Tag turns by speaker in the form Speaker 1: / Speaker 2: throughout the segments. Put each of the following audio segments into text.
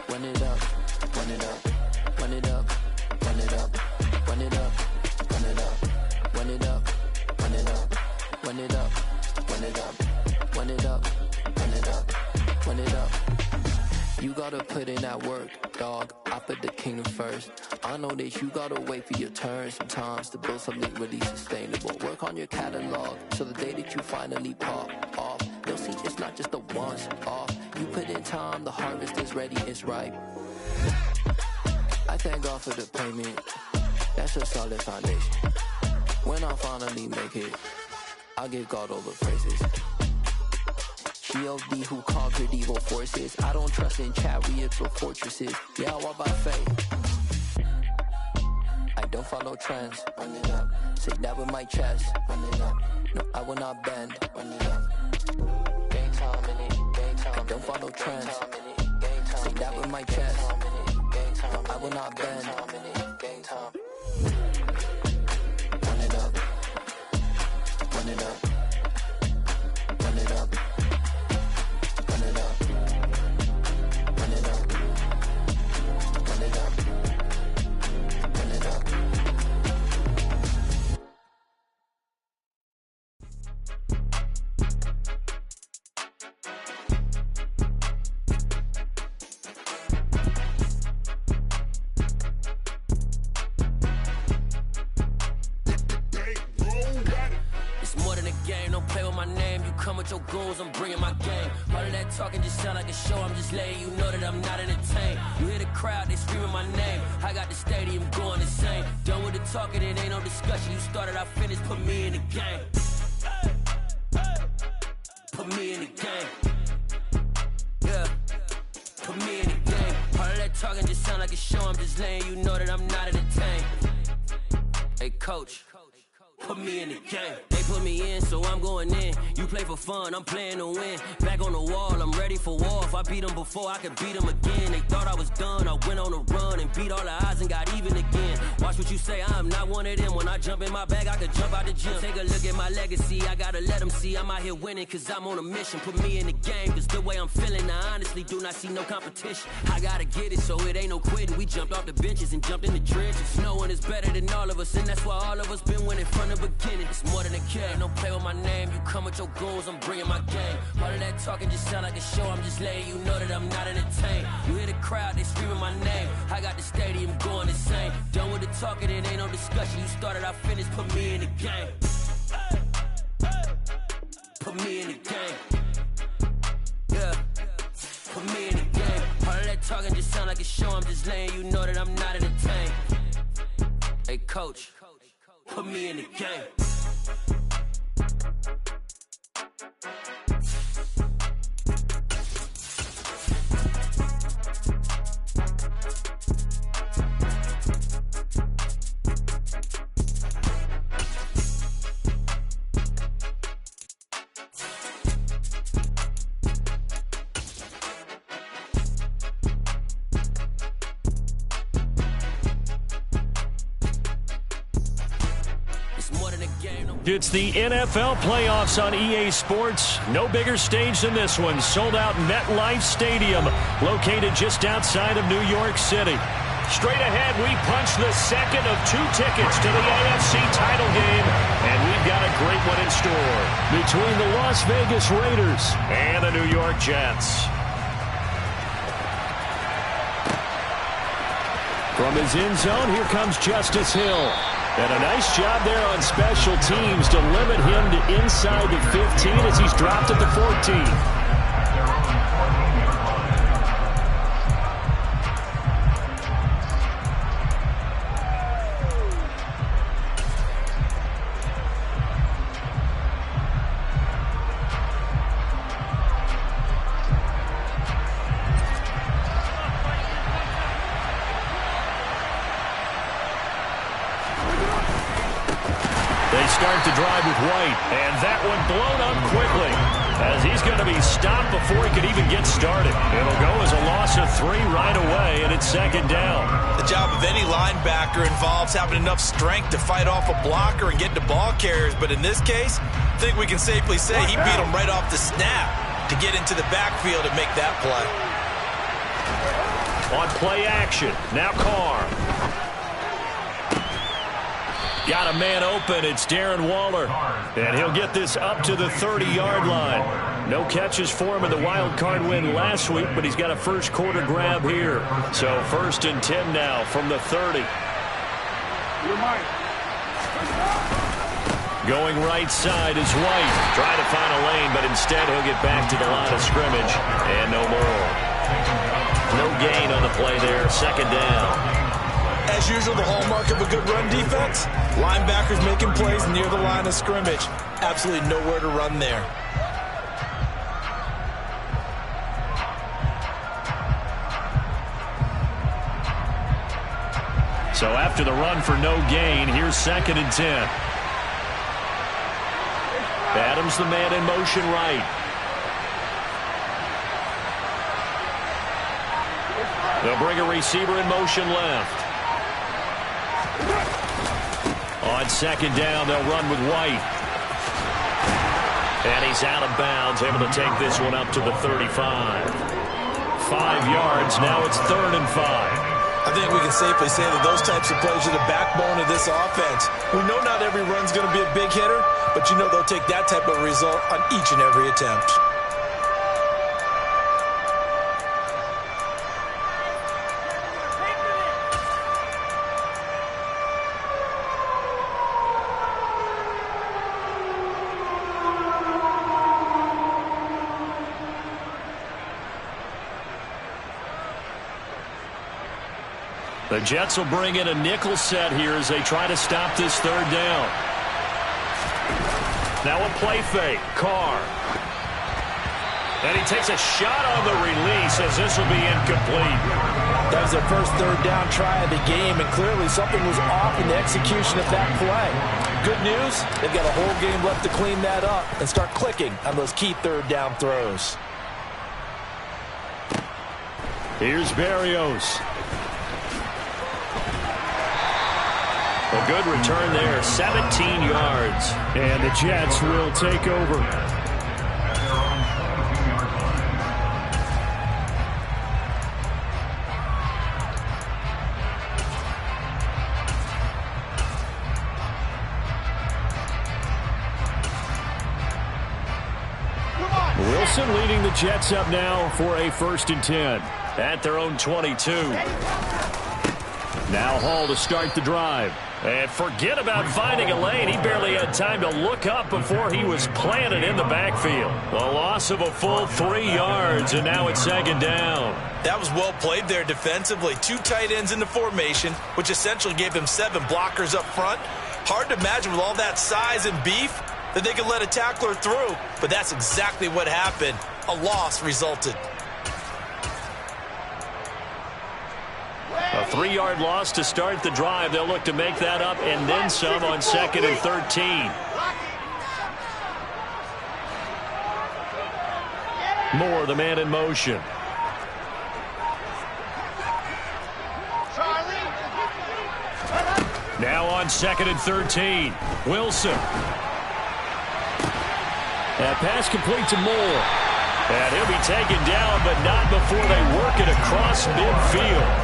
Speaker 1: run it up, run it up, run it up, run it up, run it up, run it up, run it up, run it up, run it up, run it up, run it up, run it up, run it up. You gotta put in that work, dog. I put the kingdom first. I know that you gotta wait for your turn sometimes to build something really sustainable. Work on your catalog, so the day that you finally pop off, you'll see it's not just a once off. You put in time, the harvest is ready, it's ripe. I thank God for the payment, that's a solid foundation. When I finally make it, I'll give God all the praises. G.O.D. who conquered evil forces. I don't trust in chariots or fortresses. Yeah, I walk by faith. I don't follow trends. Run it up. Say that with my chest. Run it up. No, I will not bend. Run it up. Game time in it. Game time. I don't follow trends. Say that with my chest. No, I will not bend. Game time. Run it up. Run it up. Run it up. Run it up. Run it up. Run it up. Run it up. Your goals, I'm bringing my game. All of that talking just sound like a show. I'm just letting you know that I'm not entertained. You hear the crowd, they screaming my name. I got the stadium going insane. Done with the talking, it ain't no discussion. You started, I finished, put me in the game. Put me in the game. Yeah, put me in the game. All of that talking just sound like a show. I'm just letting you know that I'm not entertained. Hey, coach, put me in the game. They put me in, so I'm going in. You play for fun, I'm playing to win. Back on the wall, I'm ready for war. If I beat them before, I could beat them again. They thought I was done, I went on a run and beat all the odds and got even again. Watch what you say, I'm not one of them. When I jump in my bag, I could jump out the gym. Take a look at my legacy, I gotta let them see I'm out here winning, cause I'm on a mission. Put me in the game, cause the way I'm feeling, I honestly do not see no competition. I gotta get it, so it ain't no quitting. We jumped off the benches and jumped in the trenches. No one is better than all of us, and that's why all of us been winning from the beginning. It's more than a care, don't play with my name. You come with your goals, I'm bringing my game. All of that talking just sound like a show. I'm just letting you know that I'm not entertained. You hear the crowd, they screaming my name. I got the stadium going insane. Done with the talking, it ain't no discussion. You started, I finished, put me in the game. Put me in the game. Yeah, put me in the game. All of that talking just sound like a show. I'm just letting you know that I'm not entertained. Hey, coach, put me in the game.
Speaker 2: It's the NFL playoffs on EA Sports. No bigger stage than this one. Sold out MetLife Stadium, located just outside of New York City. Straight ahead, we punch the second of 2 tickets to the AFC title game, and we've got a great one in store between the Las Vegas Raiders and the New York Jets. From his end zone, here comes Justice Hill. And a nice job there on special teams to limit him to inside the 15 as he's dropped at the 14. Start to drive with White, and that one blown up quickly as he's going to be stopped before he could even get started. It'll go as a loss of 3 right away, and it's second down.
Speaker 3: The job of any linebacker involves having enough strength to fight off a blocker and get to ball carriers, but in this case, I think we can safely say he beat him right off the snap to get into the backfield and make that play.
Speaker 2: On play action. Now Carr. Got a man open. It's Darren Waller. And he'll get this up to the 30-yard line. No catches for him in the wild card win last week, but he's got a first quarter grab here. So 1st and 10 now from the 30. Going right side is White. Trying to find a lane, but instead he'll get back to the line of scrimmage. And no more. No gain on the play there. 2nd down.
Speaker 3: As usual, the hallmark of a good run defense, linebackers making plays near the line of scrimmage. Absolutely nowhere to run there.
Speaker 2: So after the run for no gain, here's 2nd and 10. Adams the man in motion right. They'll bring a receiver in motion left. On 2nd down, they'll run with White. And he's out of bounds, able to take this one up to the 35. 5 yards, now it's 3rd and 5.
Speaker 3: I think we can safely say that those types of plays are the backbone of this offense. We know not every run's going to be a big hitter, but you know they'll take that type of result on each and every attempt.
Speaker 2: The Jets will bring in a nickel set here as they try to stop this 3rd down. Now a play fake. Carr. And he takes a shot on the release as this will be incomplete.
Speaker 3: That was their first 3rd down try of the game, and clearly something was off in the execution of that play. Good news, they've got a whole game left to clean that up and start clicking on those key 3rd down throws.
Speaker 2: Here's Berrios. A good return there, 17 yards. And the Jets will take over. Wilson leading the Jets up now for a 1st and 10 at their own 22. Now Hall to start the drive. And forget about finding a lane. He barely had time to look up before he was planted in the backfield. A loss of a full 3 yards, and now it's 2nd down.
Speaker 3: That was well played there defensively. 2 tight ends in the formation, which essentially gave him 7 blockers up front. Hard to imagine with all that size and beef that they could let a tackler through, but that's exactly what happened. A loss resulted.
Speaker 2: A 3-yard loss to start the drive. They'll look to make that up and then some on 2nd and 13. Moore, the man in motion. Now on 2nd and 13. Wilson. That pass complete to Moore. And he'll be taken down, but not before they work it across midfield.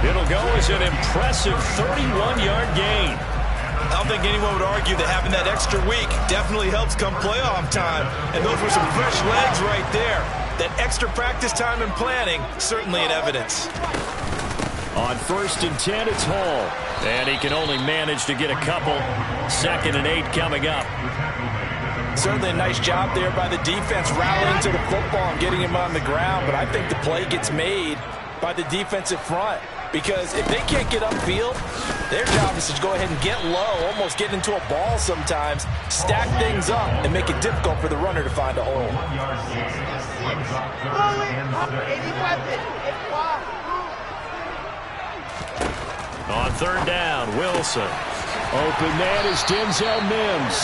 Speaker 2: It'll go as an impressive 31-yard gain.
Speaker 3: I don't think anyone would argue that having that extra week definitely helps come playoff time. And those were some fresh legs right there. That extra practice time and planning, certainly in evidence.
Speaker 2: On 1st and 10, it's Hall. And he can only manage to get a couple. 2nd and 8 coming up.
Speaker 3: Certainly a nice job there by the defense rallying to the football and getting him on the ground. But I think the play gets made by the defensive front. Because if they can't get upfield, their job is to go ahead and get low, almost get into a ball sometimes, stack things up, and make it difficult for the runner to find a hole.
Speaker 2: On 3rd down, Wilson. Open man is Denzel Mims.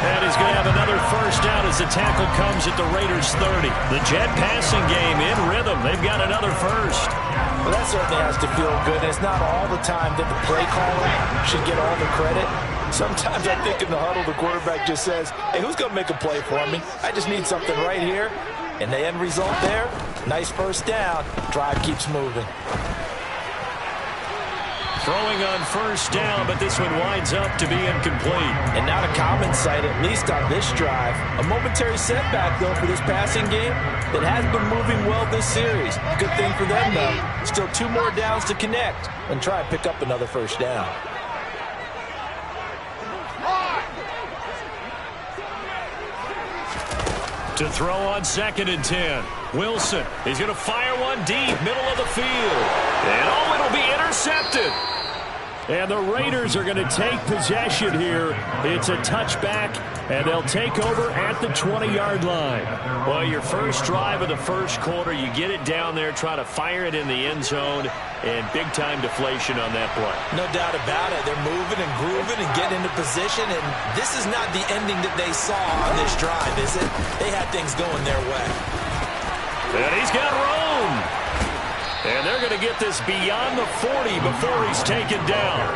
Speaker 2: And he's going to have another first down as the tackle comes at the Raiders' 30. The Jet passing game in rhythm. They've got another first.
Speaker 3: Well, that certainly has to feel good. And it's not all the time that the play caller should get all the credit. Sometimes I think in the huddle, the quarterback just says, hey, who's going to make a play for me? I just need something right here. And the end result there, nice first down. Drive keeps moving.
Speaker 2: Throwing on first down, but this one winds up to be incomplete.
Speaker 3: And not a common sight, at least on this drive. A momentary setback, though, for this passing game that has been moving well this series. Good thing for them, though. Still 2 more downs to connect and try and pick up another first down.
Speaker 2: To throw on 2nd and 10. Wilson, he's going to fire one deep, middle of the field. And oh, it'll be intercepted. And the Raiders are going to take possession here. It's a touchback, and they'll take over at the 20-yard line. Well, your first drive of the first quarter, you get it down there, try to fire it in the end zone, and big-time deflation on that play.
Speaker 3: No doubt about it. They're moving and grooving and getting into position, and this is not the ending that they saw on this drive, is it? They had things going their way.
Speaker 2: And he's got room. And they're going to get this beyond the 40 before he's taken down.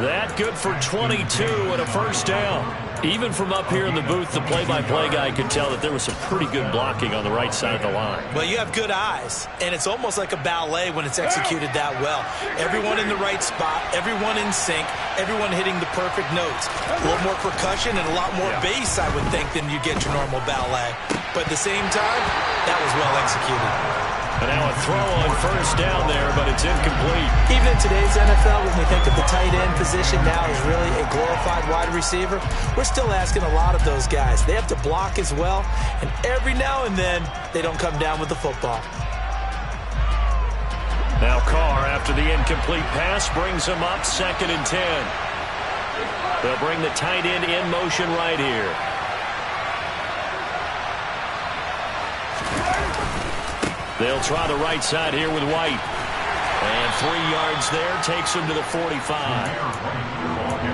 Speaker 2: That good for 22 and a first down. Even from up here in the booth, the play-by-play guy could tell that there was some pretty good blocking on the right side of the line.
Speaker 3: Well, you have good eyes, and it's almost like a ballet when it's executed that well. Everyone in the right spot, everyone in sync, everyone hitting the perfect notes. A little more percussion and a lot more bass, I would think, than you get your normal ballet. But at the same time, that was well executed.
Speaker 2: And now a throw on first down there, but it's incomplete.
Speaker 3: Even in today's NFL, when we think of the tight end position now as really a glorified wide receiver, we're still asking a lot of those guys. They have to block as well, and every now and then, they don't come down with the football.
Speaker 2: Now Carr, after the incomplete pass, brings him up 2nd and 10. They'll bring the tight end in motion right here. They'll try the right side here with White. And 3 yards there takes him to the 45.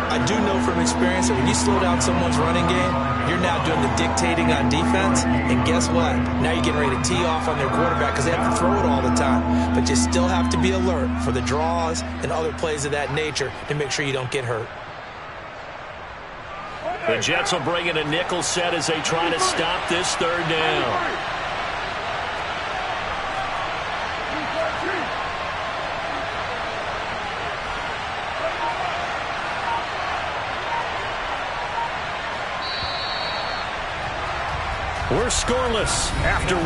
Speaker 3: I do know from experience that when you slow down someone's running game, you're now doing the dictating on defense. And guess what? Now you're getting ready to tee off on their quarterback because they have to throw it all the time. But you still have to be alert for the draws and other plays of that nature to make sure you don't get hurt.
Speaker 2: The Jets will bring in a nickel set as they try to stop this 3rd down. We're scoreless after 1.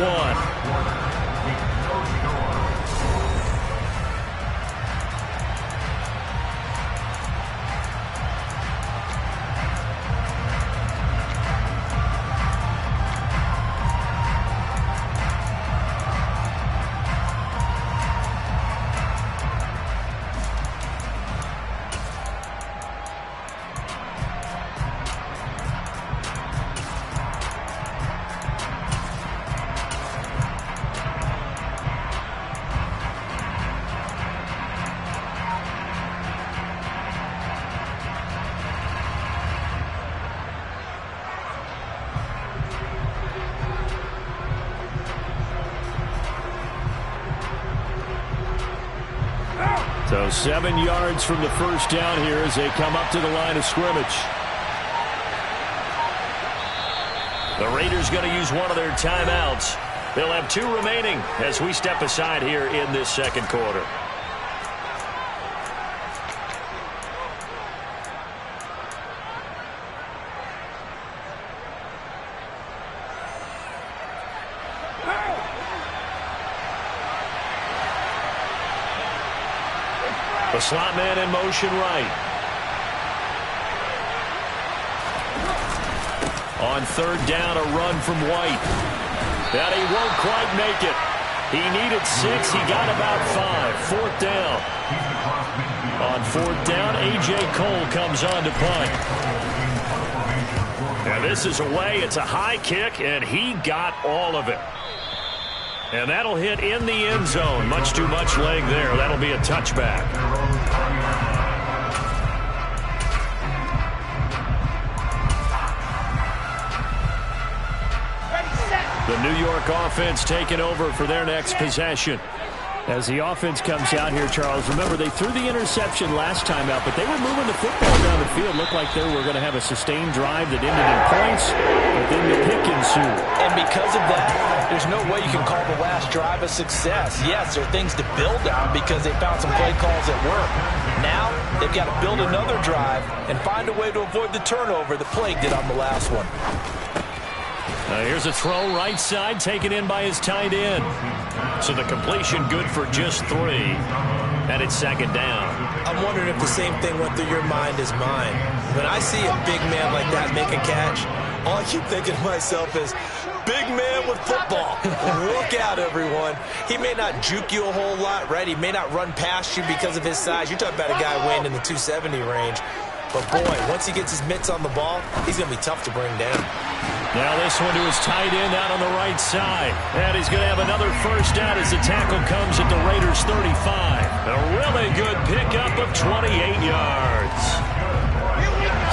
Speaker 2: So 7 yards from the first down here as they come up to the line of scrimmage. The Raiders going to use one of their timeouts. They'll have 2 remaining as we step aside here in this 2nd quarter. The slot man in motion right. On 3rd down, a run from White. And he won't quite make it. He needed 6. He got about 5. 4th down. On 4th down, A.J. Cole comes on to punt. And this is away. It's a high kick, and he got all of it. And that'll hit in the end zone. Much too much leg there. That'll be a touchback. The New York offense taking over for their next possession. As the offense comes out here, Charles, remember they threw the interception last time out, but they were moving the football down the field. Looked like they were going to have a sustained drive that ended in points, but then the pick ensued.
Speaker 3: And because of that, there's no way you can call the last drive a success. Yes, there are things to build on because they found some play calls that work. Now they've got to build another drive and find a way to avoid the turnover the Plague did on the last one.
Speaker 2: Here's a throw right side, taken in by his tight end. So the completion good for just 3. And it's second down.
Speaker 3: I'm wondering if the same thing went through your mind as mine. When I see a big man like that make a catch, all I keep thinking to myself is, big man with football. Look out, everyone. He may not juke you a whole lot, right? He may not run past you because of his size. You're talking about a guy weighing in the 270 range. But, boy, once he gets his mitts on the ball, he's going to be tough to bring down.
Speaker 2: Now this one to his tight end out on the right side. And he's going to have another first down as the tackle comes at the Raiders' 35. A really good pickup of 28 yards.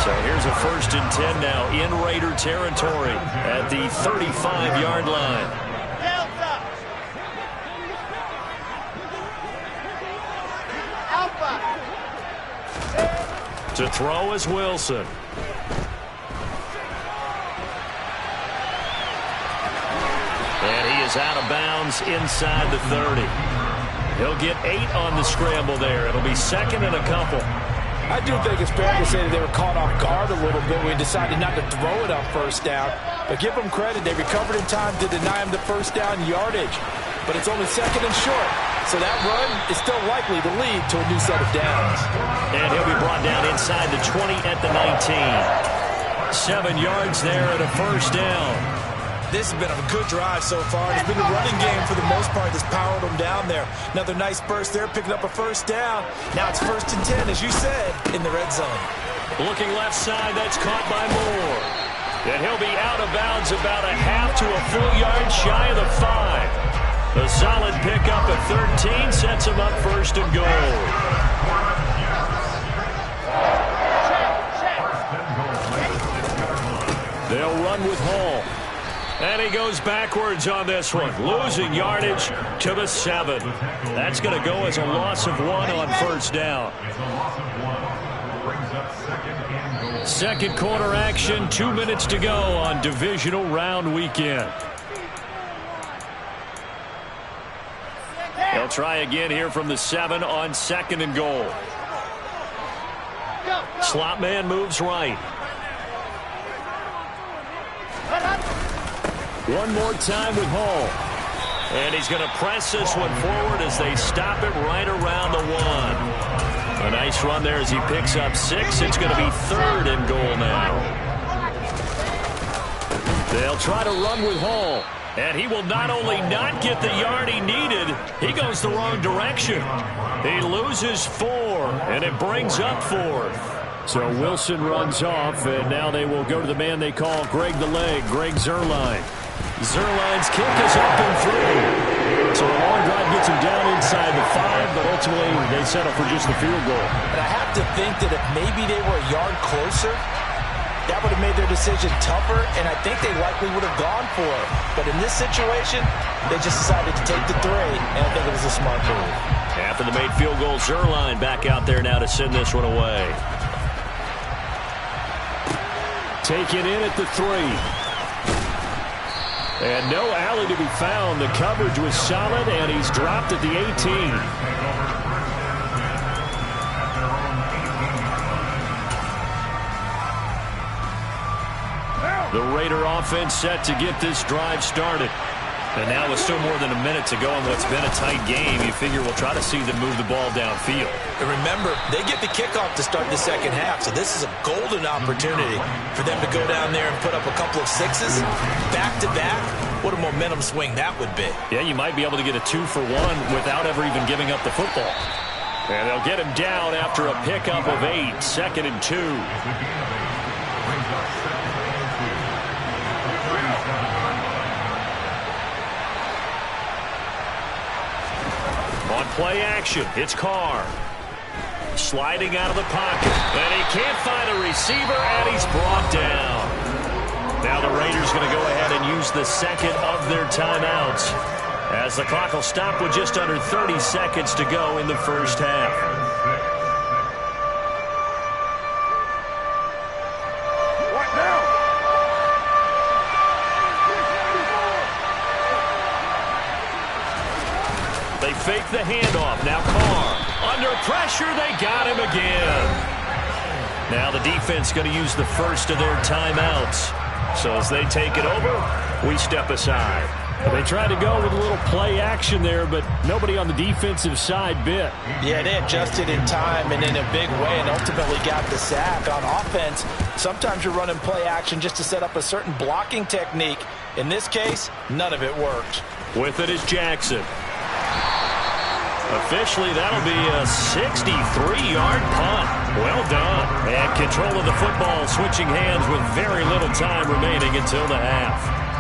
Speaker 2: So here's a 1st and 10 now in Raider territory at the 35-yard line. To throw is Wilson. And he is out of bounds inside the 30. He'll get 8 on the scramble there. It'll be 2nd and a couple.
Speaker 3: I do think it's fair to say that they were caught off guard a little bit. We decided not to throw it on 1st down. But give them credit. They recovered in time to deny him the 1st down yardage. But it's only 2nd and short. So that run is still likely to lead to a new set of downs.
Speaker 2: And he'll be brought down inside the 20 at the 19. 7 yards there at a 1st down.
Speaker 3: This has been a good drive so far. It's been a running game for the most part that's powered them down there. Another nice burst there, picking up a 1st down. Now it's 1st and 10, as you said, in the red zone.
Speaker 2: Looking left side, that's caught by Moore. And he'll be out of bounds about a half to a full yard shy of the 5. A solid pickup at 13 sets him up 1st and goal. They'll run with Hall. And he goes backwards on this one, losing yardage to the 7. That's going to go as a loss of 1 on 1st down. 2nd quarter action, 2 minutes to go on divisional round weekend. They'll try again here from the 7 on 2nd and goal. Slot man moves right. One more time with Hall. And he's going to press this one forward as they stop it right around the 1. A nice run there as he picks up 6. It's going to be 3rd and goal now. They'll try to run with Hall. And he will not only not get the yard he needed, he goes the wrong direction. He loses 4, and it brings up 4th. So Wilson runs off, and now they will go to the man they call Greg the Leg, Greg Zuerlein. Zuerlein's kick is up and through. So a long drive gets him down inside the 5, but ultimately they settle for just the field goal.
Speaker 3: And I have to think that if maybe they were a yard closer, that would have made their decision tougher, and I think they likely would have gone for it. But in this situation, they just decided to take the 3, and I think it was a smart move.
Speaker 2: After the made field goal, Zuerlein back out there now to send this one away. Taken in at the 3. And no alley to be found. The coverage was solid, and he's dropped at the 18. The Raider offense set to get this drive started. And now with still more than a minute to go in what's been a tight game, you figure we'll try to see them move the ball downfield.
Speaker 3: And remember, they get the kickoff to start the second half, so this is a golden opportunity for them to go down there and put up a couple of 6s back-to-back. What a momentum swing that would be.
Speaker 2: Yeah, you might be able to get a 2-for-1 without ever even giving up the football. And they'll get him down after a pickup of 8, 2nd and 2. On play action, it's Carr. Sliding out of the pocket. And he can't find a receiver, and he's brought down. Now the Raiders going to go ahead and use the 2nd of their timeouts, as the clock will stop with just under 30 seconds to go in the first half. They fake the handoff. Now Carr under pressure. They got him again. Now the defense going to use the first of their timeouts. So as they take it over, we step aside. They tried to go with a little play action there, but nobody on the defensive side bit.
Speaker 3: Yeah, they adjusted in time and in a big way and ultimately got the sack. On offense, sometimes you're running play action just to set up a certain blocking technique. In this case, none of it worked.
Speaker 2: With it is Jackson. Officially, that'll be a 63-yard punt. Well done. And control of the football switching hands with very little time remaining until the half.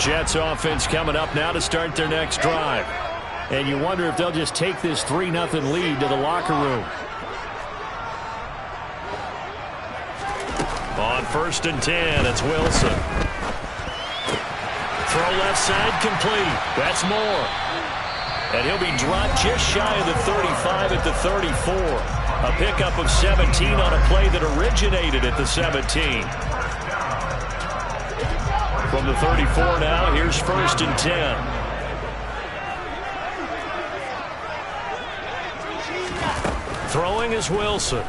Speaker 2: Jets offense coming up now to start their next drive. And you wonder if they'll just take this 3-0 lead to the locker room. On 1st and 10, it's Wilson. Throw left side complete. That's Moore. And he'll be dropped just shy of the 35 at the 34. A pickup of 17 on a play that originated at the 17. From the 34 now, here's 1st and 10. Throwing is Wilson.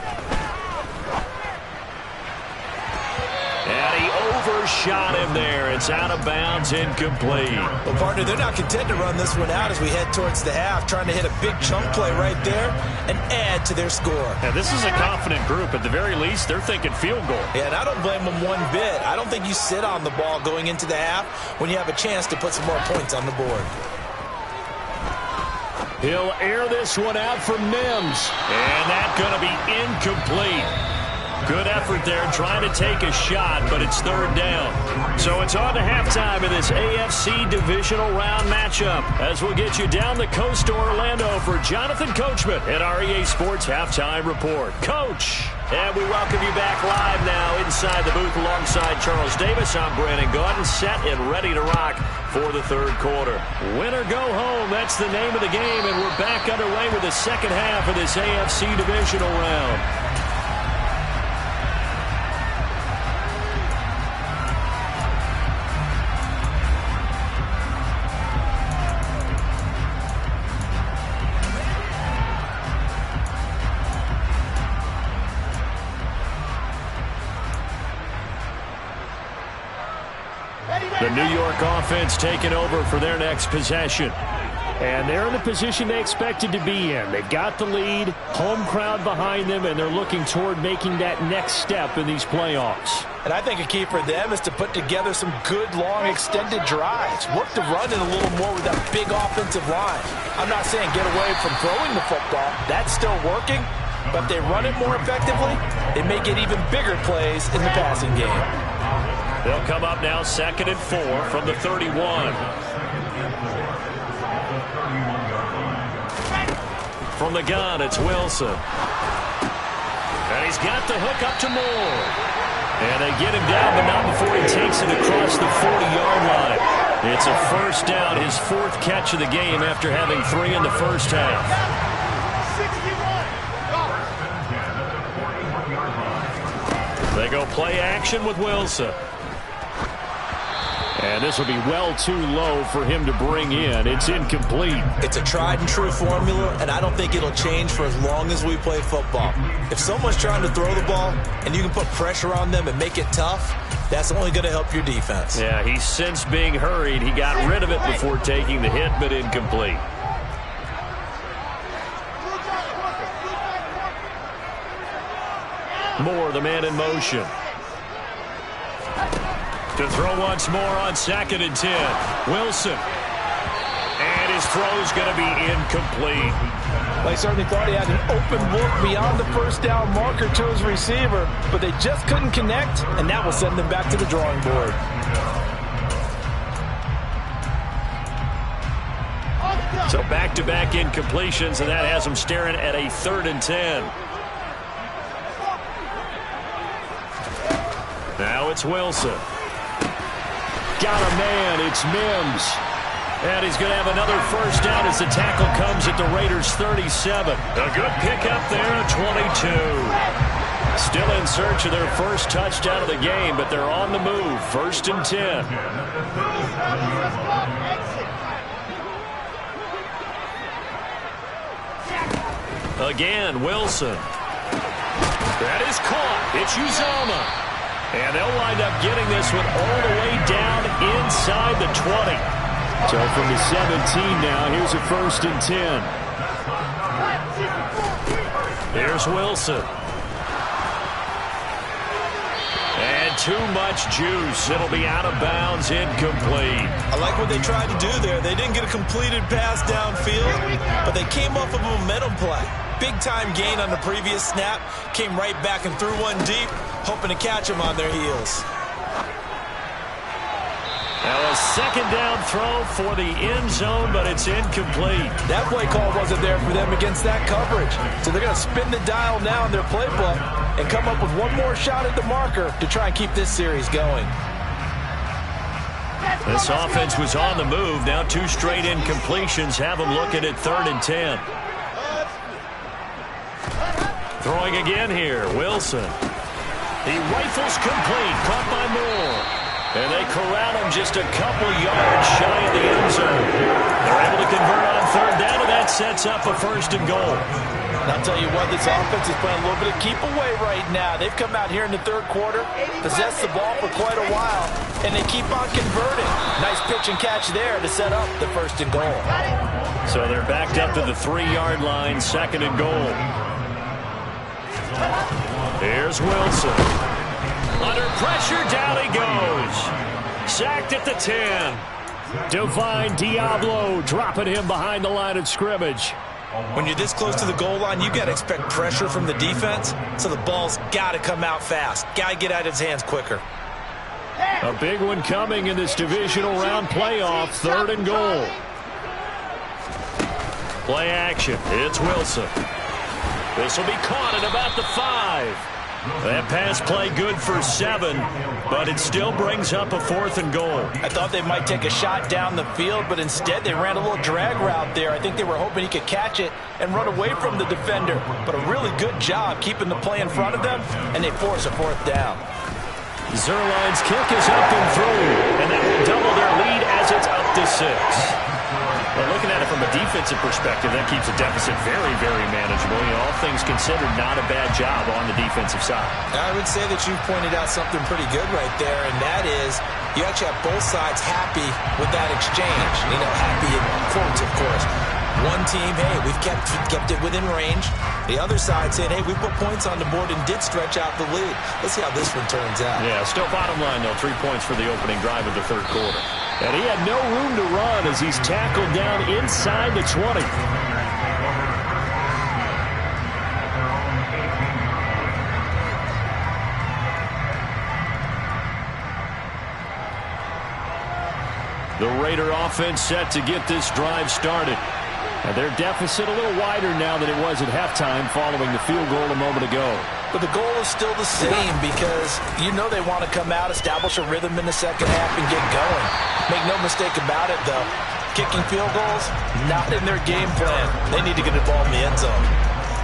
Speaker 2: And he overshot him there. It's out of bounds, incomplete.
Speaker 3: Well, partner, they're not content to run this one out as we head towards the half, trying to hit a big chunk play right there and add to their score.
Speaker 2: And this is a confident group. At the very least, they're thinking field goal.
Speaker 3: Yeah, and I don't blame them one bit. I don't think you sit on the ball going into the half when you have a chance to put some more points on the board.
Speaker 2: He'll air this one out for Mims. And that's going to be incomplete. Good effort there trying to take a shot, but it's 3rd down. So it's on to halftime in this AFC divisional round matchup as we'll get you down the coast to Orlando for Jonathan Coachman at our EA Sports Halftime Report. Coach, and we welcome you back live now inside the booth alongside Charles Davis. I'm Brandon Gaudin, set and ready to rock for the 3rd quarter. Win or go home, that's the name of the game, and we're back underway with the second half of this AFC divisional round. The New York offense taking over for their next possession. And they're in the position they expected to be in. They've got the lead, home crowd behind them, and they're looking toward making that next step in these playoffs.
Speaker 3: And I think a key for them is to put together some good, long, extended drives. Work the run in a little more with that big offensive line. I'm not saying get away from throwing the football. That's still working. But if they run it more effectively, they may get even bigger plays in the passing game.
Speaker 2: They'll come up now 2nd and 4 from the 31. From the gun, it's Wilson. And he's got the hook up to Moore. And they get him down, but not before he takes it across the 40-yard line. It's a 1st down, his 4th catch of the game after having 3 in the first half. They go play action with Wilson. And this will be well too low for him to bring in. It's incomplete.
Speaker 3: It's a tried and true formula, and I don't think it'll change for as long as we play football. If someone's trying to throw the ball and you can put pressure on them and make it tough, that's only going to help your defense.
Speaker 2: Yeah, he's since being hurried. He got rid of it before taking the hit, but incomplete. Moore, the man in motion. To throw once more on 2nd and 10. Wilson. And his throw's going to be incomplete.
Speaker 3: They certainly thought he had an open look beyond the 1st down marker to his receiver, but they just couldn't connect, and that will send them back to the drawing board.
Speaker 2: So back-to-back incompletions, and that has them staring at a 3rd and 10. Now it's Wilson. Got a man, it's Mims. And he's going to have another 1st down as the tackle comes at the Raiders' 37. A good pickup there at 22. Still in search of their 1st touchdown of the game, but they're on the move. 1st and 10. Again, Wilson. That is caught. It's Uzomah. And they'll wind up getting this one all the way down inside the 20. So from the 17 now, here's a 1st and 10. Here's Wilson. And too much juice. It'll be out of bounds, incomplete.
Speaker 3: I like what they tried to do there. They didn't get a completed pass downfield, but they came off of a momentum play. Big-time gain on the previous snap. Came right back and threw one deep, hoping to catch them on their heels.
Speaker 2: Now a 2nd down throw for the end zone, but it's incomplete.
Speaker 3: That play call wasn't there for them against that coverage. So they're going to spin the dial now in their playbook and come up with one more shot at the marker to try and keep this series going.
Speaker 2: This offense was on the move. Now 2 straight incompletions have them looking at 3rd and 10. Throwing again here, Wilson. He rifles complete, caught by Moore. And they corral him just a couple yards shy of the end zone. They're able to convert on 3rd down, and that sets up a 1st and goal.
Speaker 3: And I'll tell you what, this offense is playing a little bit of keep away right now. They've come out here in the 3rd quarter, possessed the ball for quite a while, and they keep on converting. Nice pitch and catch there to set up the 1st and goal.
Speaker 2: So they're backed up to the 3-yard line, 2nd and goal. Here's Wilson. Under pressure, down he goes. Sacked at the 10. Divine Diablo dropping him behind the line of scrimmage.
Speaker 3: When you're this close to the goal line, you got to expect pressure from the defense, so the ball's got to come out fast. Got to get out of his hands quicker.
Speaker 2: A big one coming in this divisional round playoff, 3rd and goal. Play action. It's Wilson. This will be caught at about the 5. That pass play good for 7, but it still brings up a 4th and goal.
Speaker 3: I thought they might take a shot down the field, but instead they ran a little drag route there. I think they were hoping he could catch it and run away from the defender, but a really good job keeping the play in front of them, and they force a 4th down.
Speaker 2: Zuerlein's kick is up and through, and that will double their lead as it's up to 6. Well, looking at it from a defensive perspective, that keeps the deficit very, very manageable. You know, all things considered, not a bad job on the defensive side.
Speaker 3: I would say that you've pointed out something pretty good right there, and that is you actually have both sides happy with that exchange. You know, happy in quotes, of course. One team, hey, we've kept it within range. The other side saying, hey, we put points on the board and did stretch out the lead. Let's see how this one turns out.
Speaker 2: Yeah, still bottom line, though, 3 points for the opening drive of the 3rd quarter. And he had no room to run as he's tackled down inside the 20. The Raider offense set to get this drive started. And their deficit a little wider now than it was at halftime following the field goal a moment ago.
Speaker 3: But the goal is still the same because you know they want to come out, establish a rhythm in the 2nd half, and get going. Make no mistake about it, though. Kicking field goals, not in their game plan. They need to get the ball in the end zone.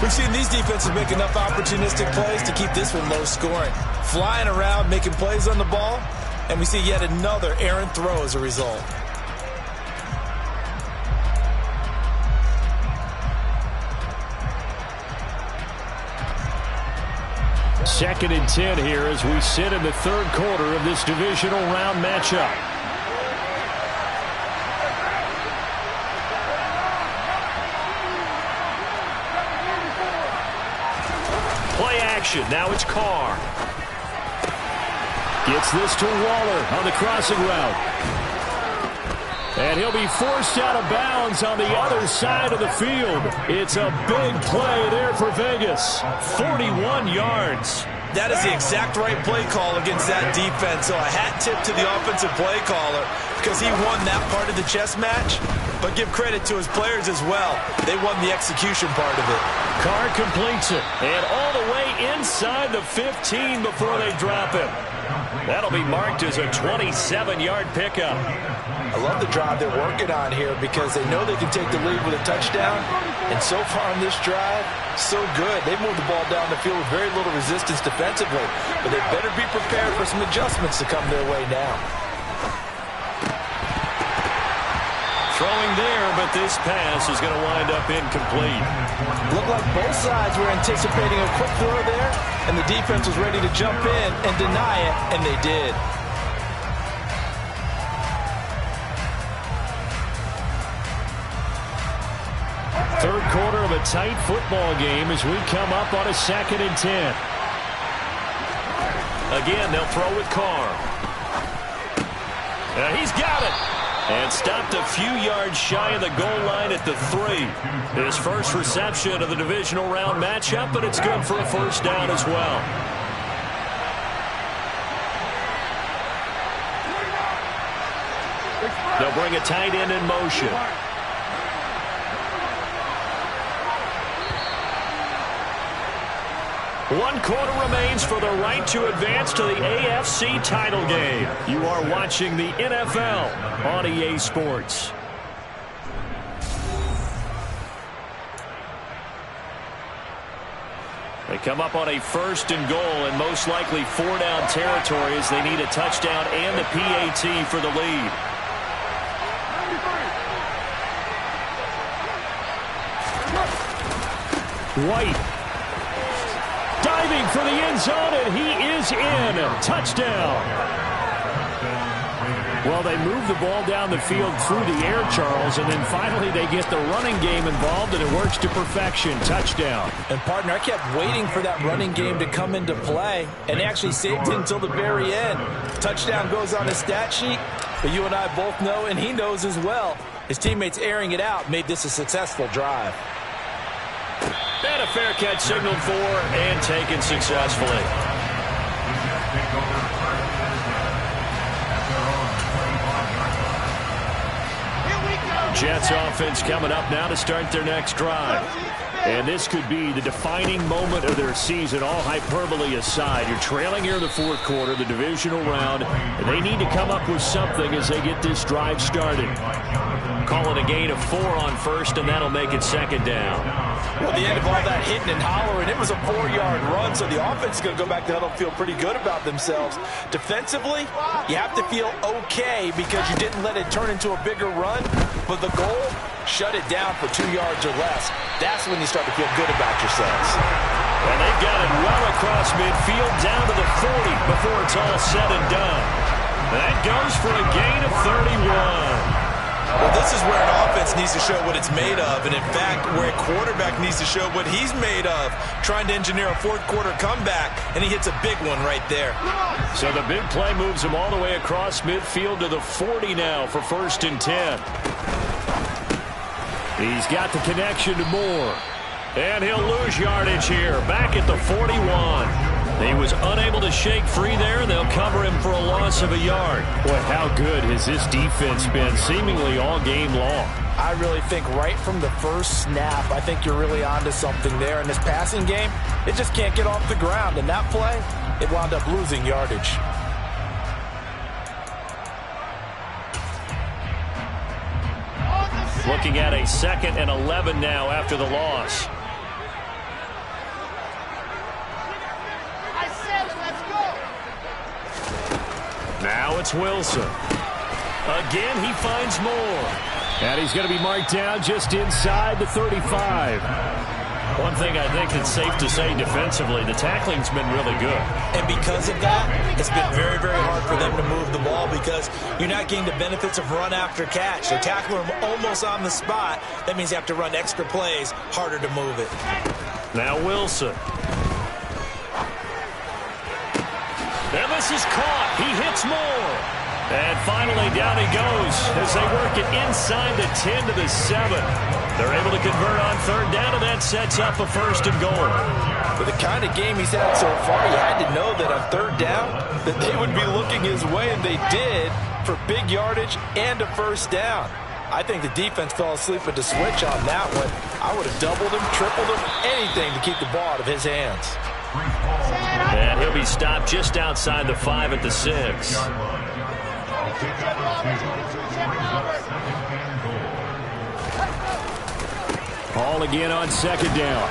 Speaker 3: We've seen these defenses make enough opportunistic plays to keep this one low scoring. Flying around, making plays on the ball, and we see yet another errant throw as a result.
Speaker 2: Second and 10 here as we sit in the 3rd quarter of this divisional round matchup. Play action. Now it's Carr. Gets this to Waller on the crossing route. And he'll be forced out of bounds on the other side of the field. It's a big play there for Vegas. 41 yards.
Speaker 3: That is the exact right play call against that defense. So a hat tip to the offensive play caller because he won that part of the chess match. But give credit to his players as well. They won the execution part of it.
Speaker 2: Carr completes it. And all the way inside the 15 before they drop him. That'll be marked as a 27-yard pickup.
Speaker 3: I love the drive they're working on here because they know they can take the lead with a touchdown. And so far on this drive, so good. They moved the ball down the field with very little resistance defensively. But they better be prepared for some adjustments to come their way now.
Speaker 2: throwing there, but this pass is going to wind up incomplete.
Speaker 3: Looked like both sides were anticipating a quick throw there, and the defense was ready to jump in and deny it, and they did.
Speaker 2: Third quarter of a tight football game as we come up on a 2nd and 10. Again, they'll throw with Carr. He's got it. And stopped a few yards shy of the goal line at the 3. His first reception of the divisional round matchup, but it's good for a first down as well. They'll bring a tight end in motion. One quarter remains for the right to advance to the AFC title game. You are watching the NFL on EA Sports. They come up on a 1st and goal and most likely 4-down territory as they need a touchdown and the PAT for the lead. White. Diving for the end zone, and he is in. Touchdown. Well, they move the ball down the field through the air, Charles, and then finally they get the running game involved, and it works to perfection. Touchdown.
Speaker 3: And, partner, I kept waiting for that running game to come into play, and actually saved it until the very end. Touchdown goes on his stat sheet, but you and I both know, and he knows as well, his teammates airing it out made this a successful drive.
Speaker 2: And a fair catch signaled for and taken successfully. Jets offense coming up now to start their next drive. And this could be the defining moment of their season, all hyperbole aside. You're trailing here in the 4th quarter, the divisional round, and they need to come up with something as they get this drive started. Calling a gain of 4 on 1st, and that'll make it 2nd down.
Speaker 3: Well, the end of all that hitting and hollering, it was a 4-yard run, so the offense is going to go back to huddle and feel pretty good about themselves. Defensively, you have to feel okay because you didn't let it turn into a bigger run, but the goal, shut it down for 2 yards or less. That's when you start to feel good about yourselves.
Speaker 2: And they've got it well across midfield down to the 40 before it's all said and done. That goes for a gain of 31.
Speaker 4: Well, this is where an offense needs to show what it's made of, and in fact, where a quarterback needs to show what he's made of, trying to engineer a 4th quarter comeback, and he hits a big one right there.
Speaker 2: So the big play moves him all the way across midfield to the 40 now for 1st and 10. He's got the connection to Moore, and he'll lose yardage here, back at the 41. He was unable to shake free there, and they'll cover him for a loss of a yard. Boy, how good has this defense been seemingly all game long?
Speaker 3: I really think right from the first snap, I think you're really onto something there. In this passing game, it just can't get off the ground. And that play, it wound up losing yardage.
Speaker 2: Looking at a 2nd and 11 now after the loss. Now it's Wilson. Again, he finds Moore. And he's going to be marked down just inside the 35. One thing I think it's safe to say defensively, the tackling's been really good.
Speaker 4: And because of that, it's been very, very hard for them to move the ball because you're not getting the benefits of run after catch. They tackle him almost on the spot. That means you have to run extra plays, harder to move it.
Speaker 2: Now Wilson. And this is caught. He hits Moore. And finally down he goes as they work it inside the 10 to the 7. They're able to convert on 3rd down, and that sets up a 1st and goal.
Speaker 3: For the kind of game he's had so far, you had to know that on 3rd down that they would be looking his way, and they did for big yardage and a 1st down. I think the defense fell asleep at the switch on that one. I would have doubled him, tripled him, anything to keep the ball out of his hands.
Speaker 2: And he'll be stopped just outside the 5 at the 6. Ball again on 2nd down.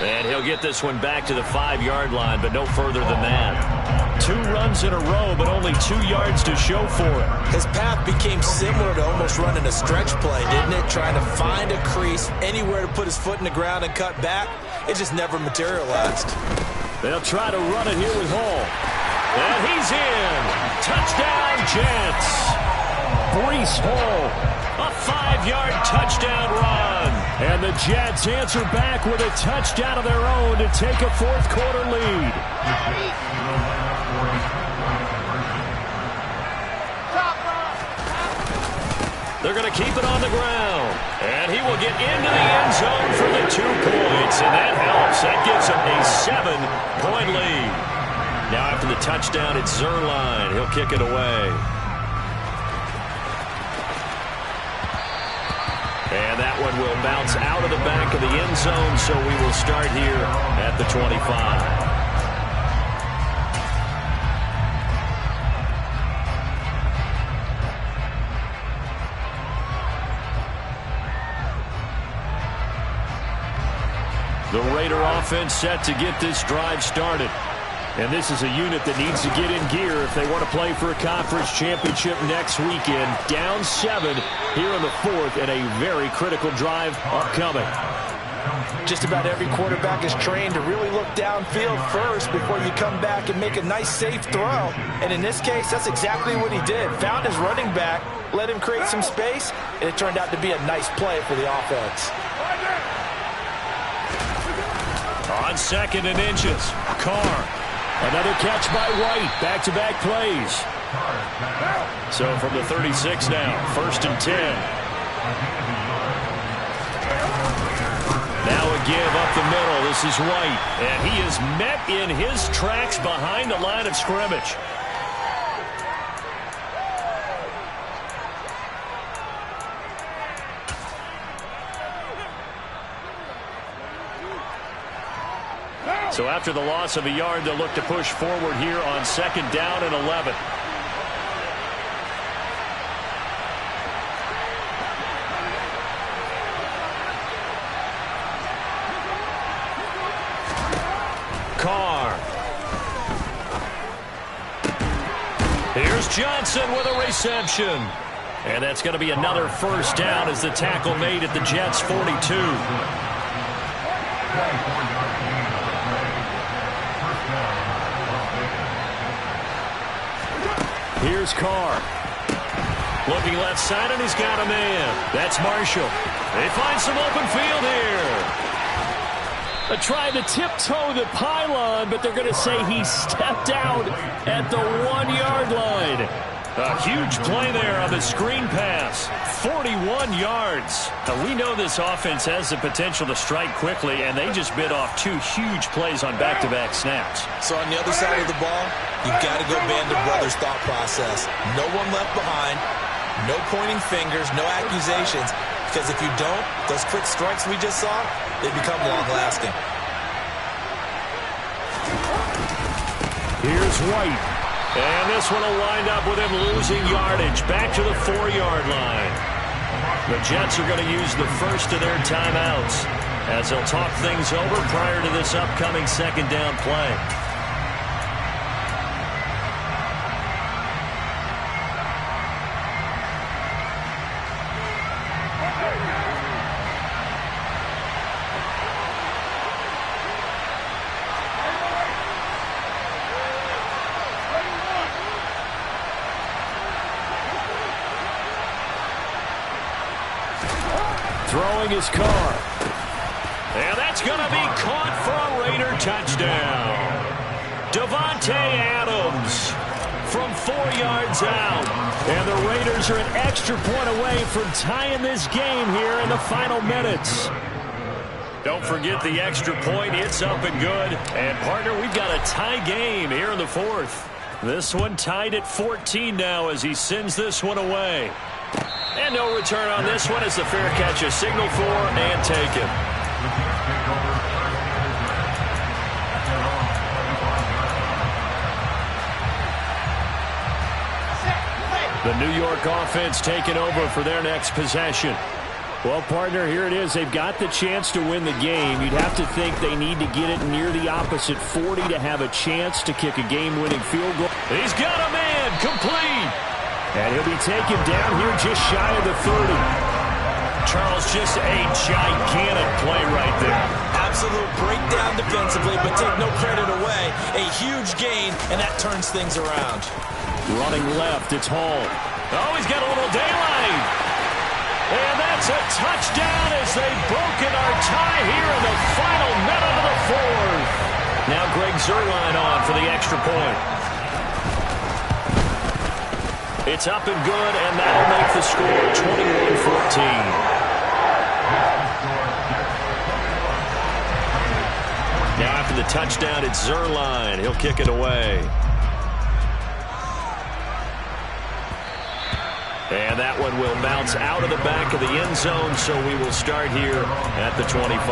Speaker 2: And he'll get this one back to the 5-yard line, but no further than that. 2 runs in a row, but only 2 yards to show for it.
Speaker 4: His path became similar to almost running a stretch play, didn't it? Trying to find a crease, anywhere to put his foot in the ground and cut back. It just never materialized.
Speaker 2: They'll try to run it here with Hall. And he's in. Touchdown, Jets. Breece Hall. A 5-yard touchdown run. And the Jets answer back with a touchdown of their own to take a fourth-quarter lead. They're going to keep it on the ground. And he will get into the end zone for the 2 points. And that helps. That gives him a 7-point lead. Now after the touchdown, it's Zuerlein. He'll kick it away. And that one will bounce out of the back of the end zone, so we will start here at the 25. The Raider offense set to get this drive started. And this is a unit that needs to get in gear if they want to play for a conference championship next weekend. Down 7 here in the 4th, and a very critical drive upcoming.
Speaker 3: Just about every quarterback is trained to really look downfield first before you come back and make a nice, safe throw. And in this case, that's exactly what he did. Found his running back, let him create some space, and it turned out to be a nice play for the offense.
Speaker 2: On 2nd and inches, Carr. Another catch by White. Back-to-back plays. So from the 36 now, 1st and 10. Now a give up the middle. This is White. And he is met in his tracks behind the line of scrimmage. So after the loss of a yard, they'll look to push forward here on 2nd down and 11. Carr. Here's Johnson with a reception. And that's going to be another 1st down as the tackle made at the Jets' 42. Here's Carr. Looking left side, and he's got a man. That's Marshall. They find some open field here. Trying to tiptoe the pylon, but they're going to say he stepped out at the 1-yard line. A huge play there on the screen pass. 41 yards. Now, we know this offense has the potential to strike quickly, and they just bit off 2 huge plays on back-to-back snaps.
Speaker 4: So on the other side of the ball, you've got to go Band of Brothers thought process. No one left behind, no pointing fingers, no accusations, because if you don't, those quick strikes we just saw, they become long-lasting.
Speaker 2: Here's White. And this one will wind up with him losing yardage back to the 4-yard line. The Jets are going to use the first of their timeouts as they'll talk things over prior to this upcoming 2nd down play. Throwing his Carr. And that's going to be caught for a Raider touchdown. Davante Adams from 4 yards out. And the Raiders are an extra point away from tying this game here in the final minutes. Don't forget the extra point. It's up and good. And, partner, we've got a tie game here in the 4th. This one tied at 14 now as he sends this one away. And no return on this one as the fair catch is signaled for and taken. The New York offense taking over for their next possession. Well, partner, here it is. They've got the chance to win the game. You'd have to think they need to get it near the opposite 40 to have a chance to kick a game-winning field goal. He's got a man, complete. And he'll be taken down here just shy of the 30. Charles, just a gigantic play right there.
Speaker 3: Absolute breakdown defensively, but take no credit away. A huge gain, and that turns things around.
Speaker 2: Running left, it's Hall. Oh, he's got a little daylight. And that's a touchdown as they've broken our tie here in the final minute of the fourth. Now Greg Zuerlein on for the extra point. It's up and good, and that'll make the score 21-14. Now after the touchdown, it's Zuerlein. He'll kick it away. And that one will bounce out of the back of the end zone, so we will start here at the 25.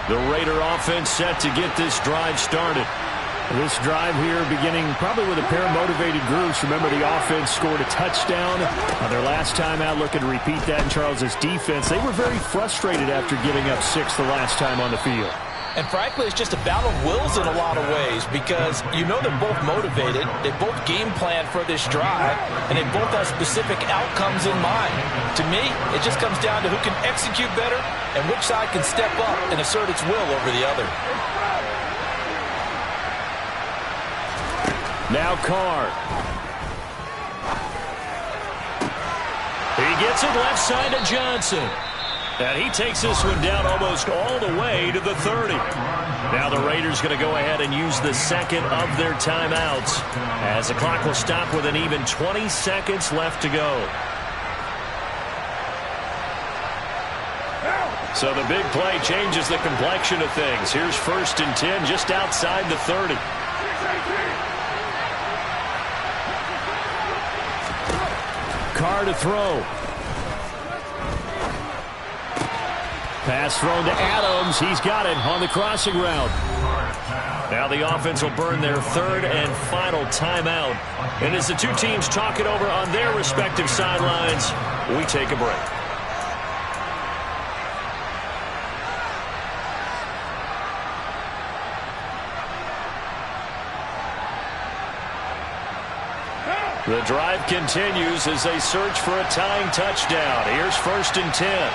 Speaker 2: The Raider offense set to get this drive started. This drive here beginning probably with a pair of motivated groups. Remember, the offense scored a touchdown on their last time out, looking to repeat that in Charles's defense. They were very frustrated after giving up 6 the last time on the field.
Speaker 3: And frankly, it's just a battle of wills in a lot of ways because you know they're both motivated, they both game plan for this drive, and they both have specific outcomes in mind. To me, it just comes down to who can execute better and which side can step up and assert its will over the other.
Speaker 2: Now Carr. He gets it left side to Johnson. And he takes this one down almost all the way to the 30. Now the Raiders going to go ahead and use the second of their timeouts as the clock will stop with an even 20 seconds left to go. So the big play changes the complexion of things. Here's 1st and 10 just outside the 30. Carr to throw. Pass thrown to Adams. He's got it on the crossing route. Now the offense will burn their 3rd and final timeout. And as the two teams talk it over on their respective sidelines, we take a break. The drive continues as they search for a tying touchdown. Here's 1st and 10.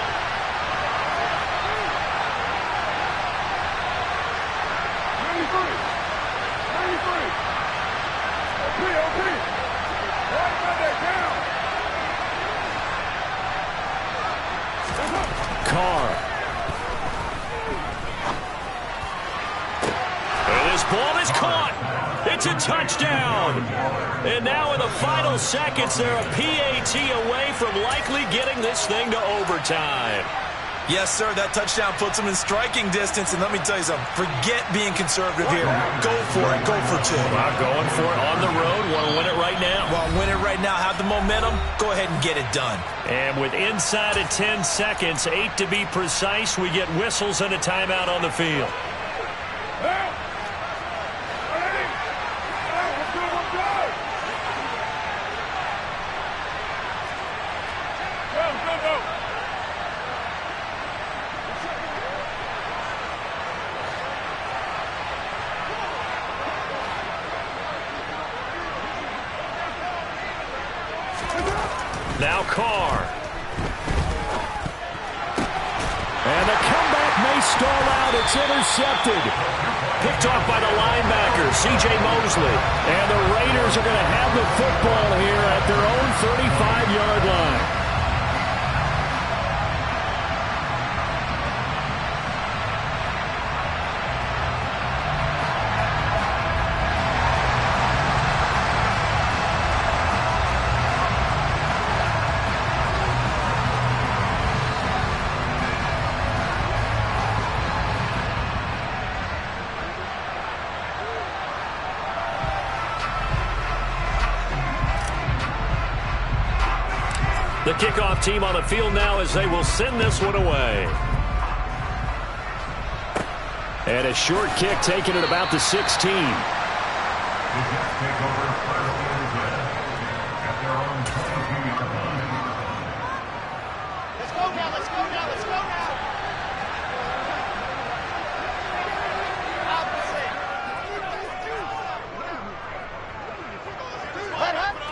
Speaker 2: Carr. And this ball is caught. It's a touchdown. And now in the final seconds, they're a PAT away from likely getting this thing to overtime.
Speaker 3: Yes, sir, that touchdown puts them in striking distance. And let me tell you something, forget being conservative here. Go for it. Go for 2.
Speaker 2: Well, going for it on the road. Want to win it right now.
Speaker 3: Want to win it right now. Have the momentum. Go ahead and get it done.
Speaker 2: And with inside of 10 seconds, 8 to be precise, we get whistles and a timeout on the field. Now Carr. And the comeback may stall out. It's intercepted. Picked off by the linebacker, C.J. Mosley. And the Raiders are going to have the football here at their own 35-yard line. The kickoff team on the field now as they will send this one away. And a short kick taken at about the 16.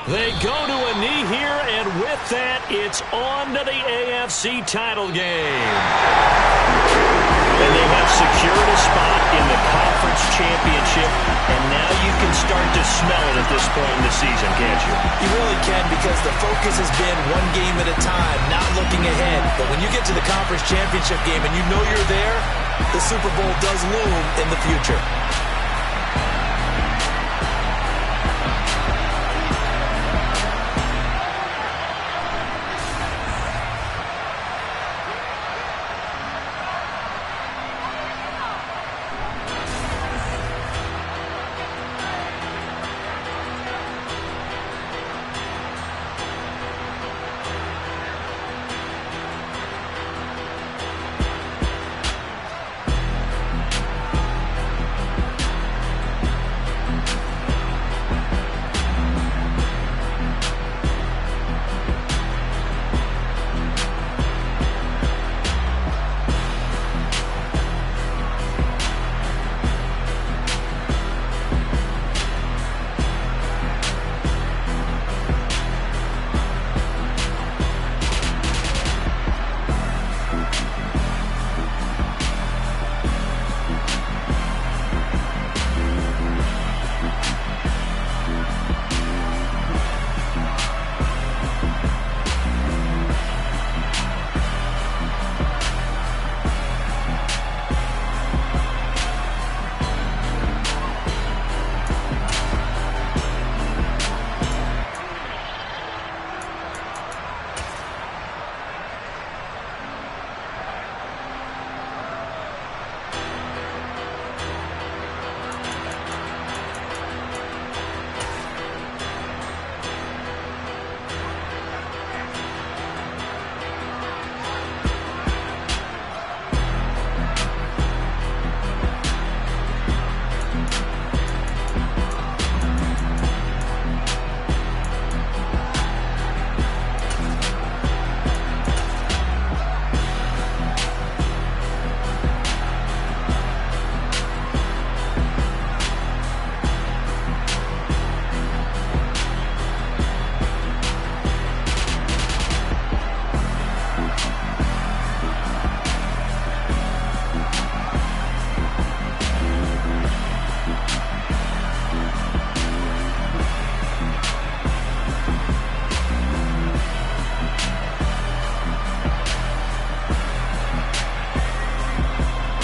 Speaker 2: They go to a knee here, and with that, it's on to the AFC title game. And they have secured a spot in the conference championship, and now you can start to smell it at this point in the season, can't you?
Speaker 4: You really can, because the focus has been one game at a time, not looking ahead. But when you get to the conference championship game and you know you're there, the Super Bowl does loom in the future.